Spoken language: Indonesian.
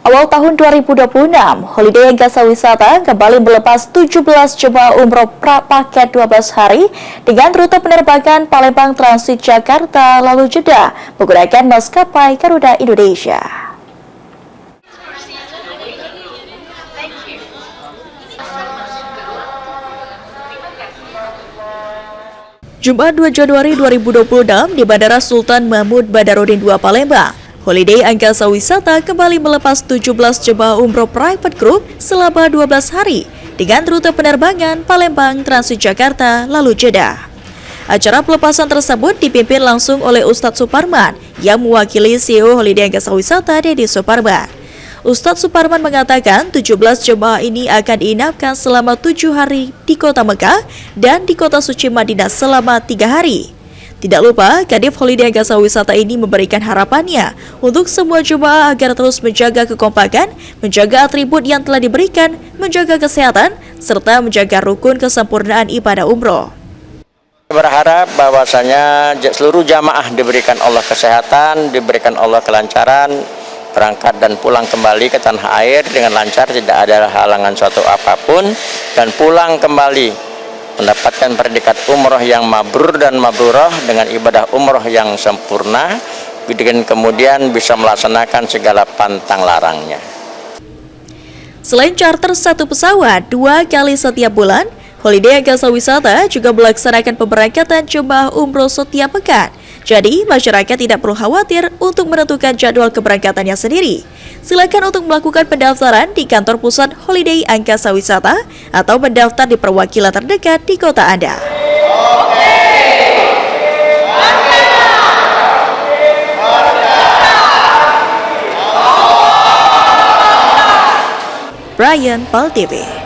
Awal tahun 2026, Holiday Angkasa Wisata kembali melepas 17 jemaah umroh paket 12 hari dengan rute penerbangan Palembang Transit Jakarta lalu Jeddah menggunakan maskapai Garuda Indonesia. Jumat 2 Januari 2026 di Bandara Sultan Mahmud Badarudin II Palembang, Holiday Angkasa Wisata kembali melepas 17 jemaah umroh private group selama 12 hari dengan rute penerbangan Palembang Transit Jakarta lalu Jeddah. Acara pelepasan tersebut dipimpin langsung oleh Ustadz Suparman yang mewakili CEO Holiday Angkasa Wisata Deddy Suparman. Ustadz Suparman mengatakan 17 jemaah ini akan diinapkan selama 7 hari di kota Mekah dan di kota suci Madinah selama 3 hari. Tidak lupa, Kadif Holiday Angkasa Wisata ini memberikan harapannya untuk semua jemaah agar terus menjaga kekompakan, menjaga atribut yang telah diberikan, menjaga kesehatan, serta menjaga rukun kesempurnaan ibadah umroh. Berharap bahwasanya seluruh jamaah diberikan Allah kesehatan, diberikan Allah kelancaran, berangkat dan pulang kembali ke tanah air dengan lancar, tidak ada halangan suatu apapun, dan pulang kembali mendapatkan predikat umroh yang mabrur dan mabrurah dengan ibadah umroh yang sempurna, dan kemudian bisa melaksanakan segala pantang larangnya. Selain charter satu pesawat 2 kali setiap bulan, Holiday Angkasa Wisata juga melaksanakan pemberangkatan jemaah umroh setiap pekan. Jadi, masyarakat tidak perlu khawatir untuk menentukan jadwal keberangkatannya sendiri. Silakan untuk melakukan pendaftaran di kantor pusat Holiday Angkasa Wisata atau mendaftar di perwakilan terdekat di kota Anda. Brian, PAL TV.